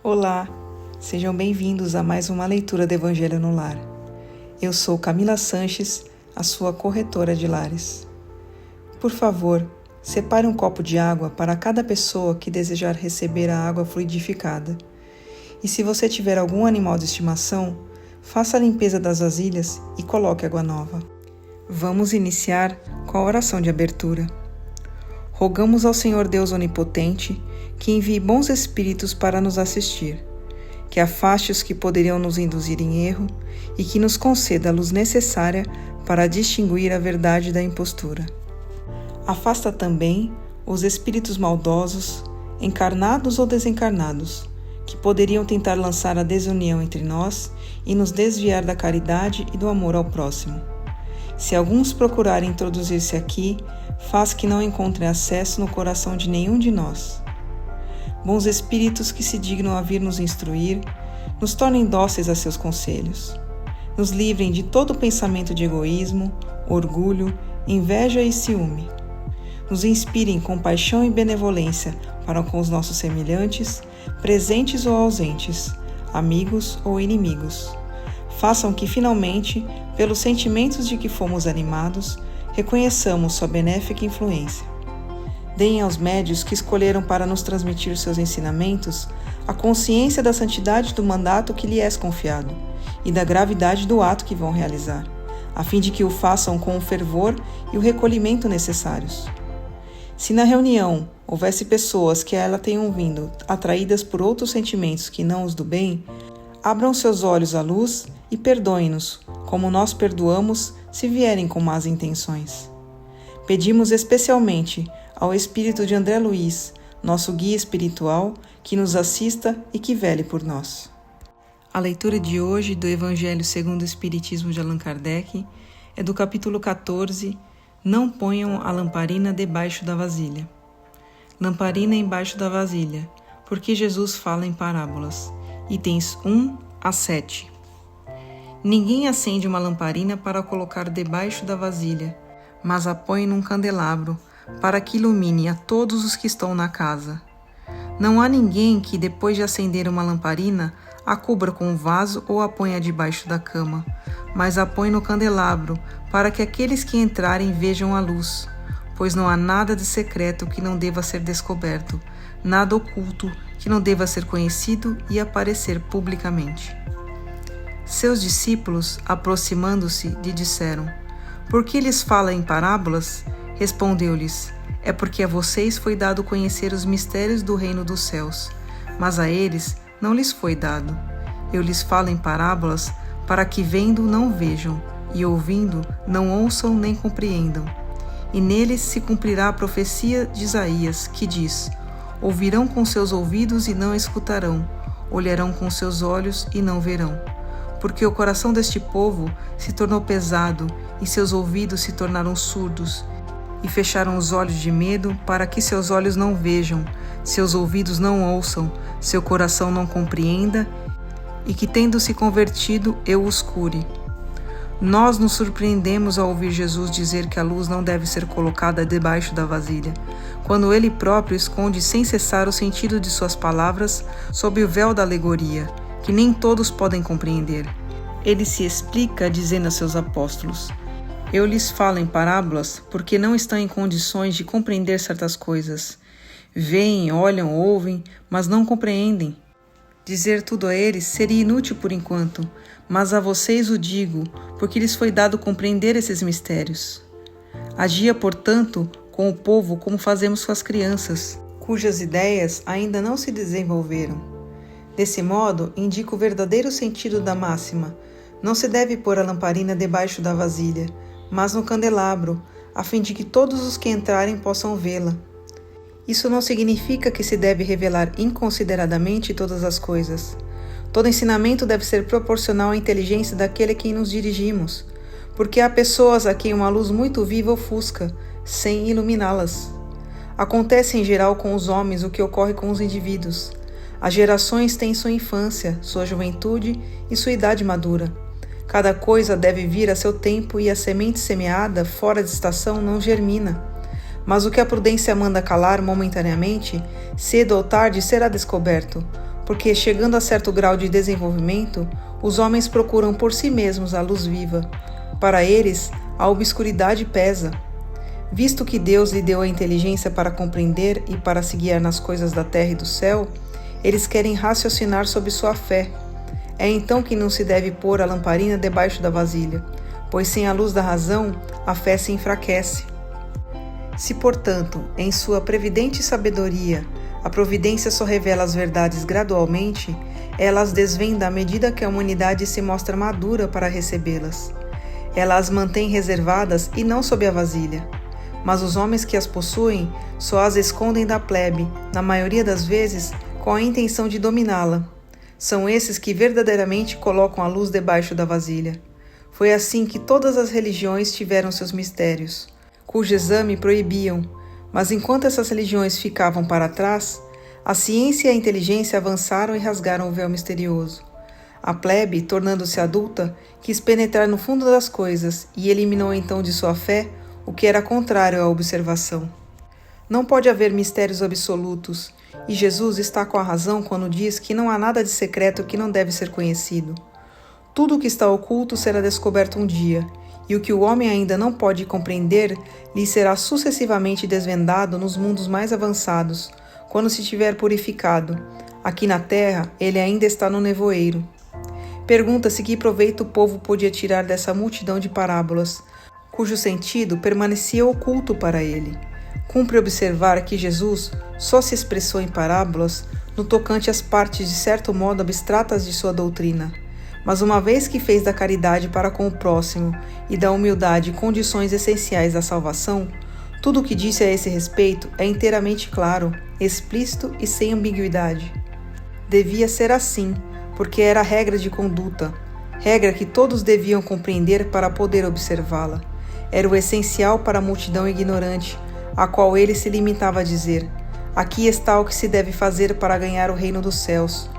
Olá, sejam bem-vindos a mais uma leitura do Evangelho no Lar. Eu sou Camila Sanches, a sua corretora de lares. Por favor, separe um copo de água para cada pessoa que desejar receber a água fluidificada. E se você tiver algum animal de estimação, faça a limpeza das vasilhas e coloque água nova. Vamos iniciar com a oração de abertura. Rogamos ao Senhor Deus Onipotente que envie bons espíritos para nos assistir, que afaste os que poderiam nos induzir em erro e que nos conceda a luz necessária para distinguir a verdade da impostura. Afasta também os espíritos maldosos, encarnados ou desencarnados, que poderiam tentar lançar a desunião entre nós e nos desviar da caridade e do amor ao próximo. Se alguns procurarem introduzir-se aqui, faz que não encontrem acesso no coração de nenhum de nós. Bons espíritos que se dignam a vir nos instruir, nos tornem dóceis a seus conselhos. Nos livrem de todo pensamento de egoísmo, orgulho, inveja e ciúme. Nos inspirem compaixão e benevolência para com os nossos semelhantes, presentes ou ausentes, amigos ou inimigos. Façam que, finalmente, pelos sentimentos de que fomos animados, reconheçamos sua benéfica influência. Deem aos médios que escolheram para nos transmitir seus ensinamentos a consciência da santidade do mandato que lhes é confiado e da gravidade do ato que vão realizar, a fim de que o façam com o fervor e o recolhimento necessários. Se na reunião houvesse pessoas que a ela tenham vindo atraídas por outros sentimentos que não os do bem, abram seus olhos à luz e perdoem-nos, como nós perdoamos se vierem com más intenções. Pedimos especialmente ao espírito de André Luiz, nosso guia espiritual, que nos assista e que vele por nós. A leitura de hoje do Evangelho segundo o Espiritismo de Allan Kardec é do capítulo 14, Não ponham a lamparina debaixo da vasilha. Lamparina embaixo da vasilha, porque Jesus fala em parábolas. Itens 1 a 7. Ninguém acende uma lamparina para colocar debaixo da vasilha, mas a põe num candelabro, para que ilumine a todos os que estão na casa. Não há ninguém que, depois de acender uma lamparina, a cubra com um vaso ou a ponha debaixo da cama, mas a põe no candelabro, para que aqueles que entrarem vejam a luz, pois não há nada de secreto que não deva ser descoberto, nada oculto que não deva ser conhecido e aparecer publicamente. Seus discípulos, aproximando-se, lhe disseram: Por que lhes fala em parábolas? Respondeu-lhes: É porque a vocês foi dado conhecer os mistérios do reino dos céus, mas a eles não lhes foi dado. Eu lhes falo em parábolas para que vendo não vejam, e ouvindo não ouçam nem compreendam. E neles se cumprirá a profecia de Isaías, que diz: Ouvirão com seus ouvidos e não escutarão, olharão com seus olhos e não verão. Porque o coração deste povo se tornou pesado e seus ouvidos se tornaram surdos, e fecharam os olhos de medo para que seus olhos não vejam, seus ouvidos não ouçam, seu coração não compreenda, e que tendo se convertido eu os cure. Nós nos surpreendemos ao ouvir Jesus dizer que a luz não deve ser colocada debaixo da vasilha, quando ele próprio esconde sem cessar o sentido de suas palavras sob o véu da alegoria, que nem todos podem compreender. Ele se explica dizendo a seus apóstolos: Eu lhes falo em parábolas porque não estão em condições de compreender certas coisas. Veem, olham, ouvem, mas não compreendem. Dizer tudo a eles seria inútil por enquanto, mas a vocês o digo, porque lhes foi dado compreender esses mistérios. Agia, portanto, com o povo como fazemos com as crianças, cujas ideias ainda não se desenvolveram. Desse modo, indica o verdadeiro sentido da máxima: não se deve pôr a lamparina debaixo da vasilha, mas no candelabro, a fim de que todos os que entrarem possam vê-la. Isso não significa que se deve revelar inconsideradamente todas as coisas. Todo ensinamento deve ser proporcional à inteligência daquele a quem nos dirigimos, porque há pessoas a quem uma luz muito viva ofusca, sem iluminá-las. Acontece em geral com os homens o que ocorre com os indivíduos. As gerações têm sua infância, sua juventude e sua idade madura. Cada coisa deve vir a seu tempo e a semente semeada fora de estação não germina. Mas o que a prudência manda calar momentaneamente, cedo ou tarde será descoberto, porque, chegando a certo grau de desenvolvimento, os homens procuram por si mesmos a luz viva. Para eles, a obscuridade pesa. Visto que Deus lhe deu a inteligência para compreender e para se guiar nas coisas da terra e do céu, eles querem raciocinar sobre sua fé. É então que não se deve pôr a lamparina debaixo da vasilha, pois sem a luz da razão, a fé se enfraquece. Se, portanto, em sua previdente sabedoria, a providência só revela as verdades gradualmente, ela as desvenda à medida que a humanidade se mostra madura para recebê-las. Ela as mantém reservadas e não sob a vasilha. Mas os homens que as possuem só as escondem da plebe, na maioria das vezes, com a intenção de dominá-la. São esses que verdadeiramente colocam a luz debaixo da vasilha. Foi assim que todas as religiões tiveram seus mistérios, cujo exame proibiam, mas enquanto essas religiões ficavam para trás, a ciência e a inteligência avançaram e rasgaram o véu misterioso. A plebe, tornando-se adulta, quis penetrar no fundo das coisas e eliminou então de sua fé o que era contrário à observação. Não pode haver mistérios absolutos, e Jesus está com a razão quando diz que não há nada de secreto que não deve ser conhecido. Tudo o que está oculto será descoberto um dia, e o que o homem ainda não pode compreender lhe será sucessivamente desvendado nos mundos mais avançados, quando se tiver purificado. Aqui na terra, ele ainda está no nevoeiro. Pergunta-se que proveito o povo podia tirar dessa multidão de parábolas, cujo sentido permanecia oculto para ele. Cumpre observar que Jesus só se expressou em parábolas no tocante às partes de certo modo abstratas de sua doutrina. Mas uma vez que fez da caridade para com o próximo e da humildade condições essenciais da salvação, tudo o que disse a esse respeito é inteiramente claro, explícito e sem ambiguidade. Devia ser assim, porque era regra de conduta, regra que todos deviam compreender para poder observá-la. Era o essencial para a multidão ignorante, a qual ele se limitava a dizer: aqui está o que se deve fazer para ganhar o reino dos céus.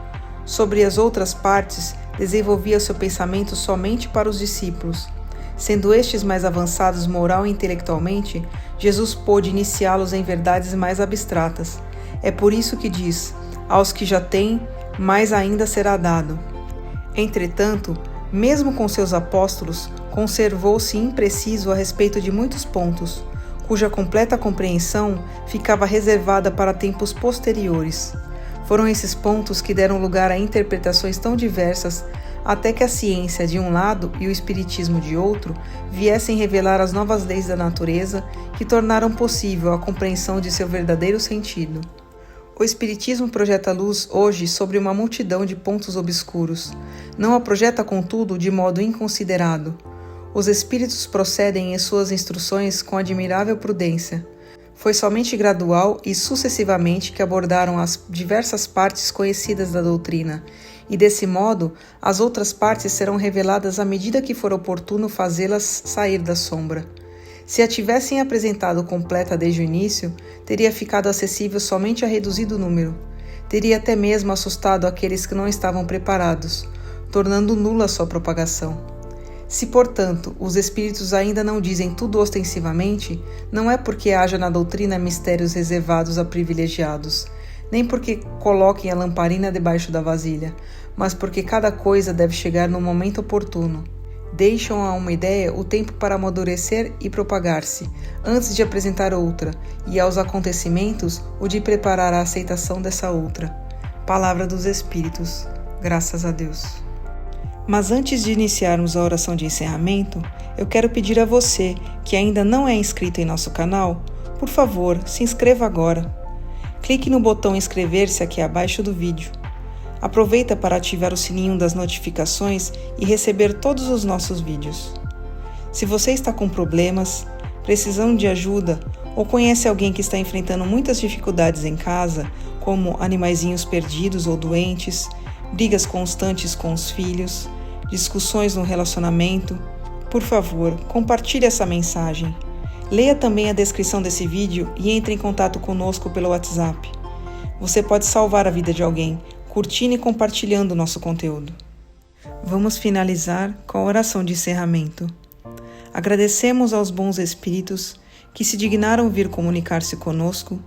Sobre as outras partes, desenvolvia seu pensamento somente para os discípulos. Sendo estes mais avançados moral e intelectualmente, Jesus pôde iniciá-los em verdades mais abstratas. É por isso que diz: aos que já têm, mais ainda será dado. Entretanto, mesmo com seus apóstolos, conservou-se impreciso a respeito de muitos pontos, cuja completa compreensão ficava reservada para tempos posteriores. Foram esses pontos que deram lugar a interpretações tão diversas, até que a ciência de um lado e o espiritismo de outro viessem revelar as novas leis da natureza que tornaram possível a compreensão de seu verdadeiro sentido. O espiritismo projeta luz hoje sobre uma multidão de pontos obscuros. Não a projeta, contudo, de modo inconsiderado. Os espíritos procedem em suas instruções com admirável prudência. Foi somente gradual e sucessivamente que abordaram as diversas partes conhecidas da doutrina, e desse modo as outras partes serão reveladas à medida que for oportuno fazê-las sair da sombra. Se a tivessem apresentado completa desde o início, teria ficado acessível somente a reduzido número. Teria até mesmo assustado aqueles que não estavam preparados, tornando nula sua propagação. Se, portanto, os espíritos ainda não dizem tudo ostensivamente, não é porque haja na doutrina mistérios reservados a privilegiados, nem porque coloquem a lamparina debaixo da vasilha, mas porque cada coisa deve chegar no momento oportuno. Deixam a uma ideia o tempo para amadurecer e propagar-se, antes de apresentar outra, e aos acontecimentos o de preparar a aceitação dessa outra. Palavra dos Espíritos. Graças a Deus. Mas antes de iniciarmos a oração de encerramento, eu quero pedir a você, que ainda não é inscrito em nosso canal, por favor, se inscreva agora. Clique no botão inscrever-se aqui abaixo do vídeo. Aproveita para ativar o sininho das notificações e receber todos os nossos vídeos. Se você está com problemas, precisando de ajuda ou conhece alguém que está enfrentando muitas dificuldades em casa, como animaizinhos perdidos ou doentes, brigas constantes com os filhos, discussões no relacionamento, por favor, compartilhe essa mensagem. Leia também a descrição desse vídeo e entre em contato conosco pelo WhatsApp. Você pode salvar a vida de alguém, curtindo e compartilhando o nosso conteúdo. Vamos finalizar com a oração de encerramento. Agradecemos aos bons espíritos que se dignaram vir comunicar-se conosco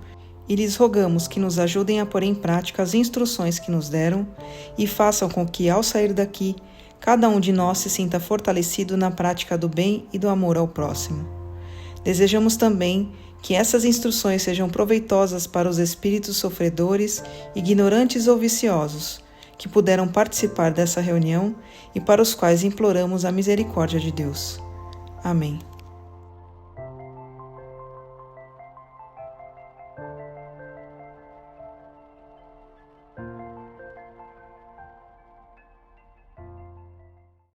e lhes rogamos que nos ajudem a pôr em prática as instruções que nos deram e façam com que, ao sair daqui, cada um de nós se sinta fortalecido na prática do bem e do amor ao próximo. Desejamos também que essas instruções sejam proveitosas para os espíritos sofredores, ignorantes ou viciosos, que puderam participar dessa reunião e para os quais imploramos a misericórdia de Deus. Amém.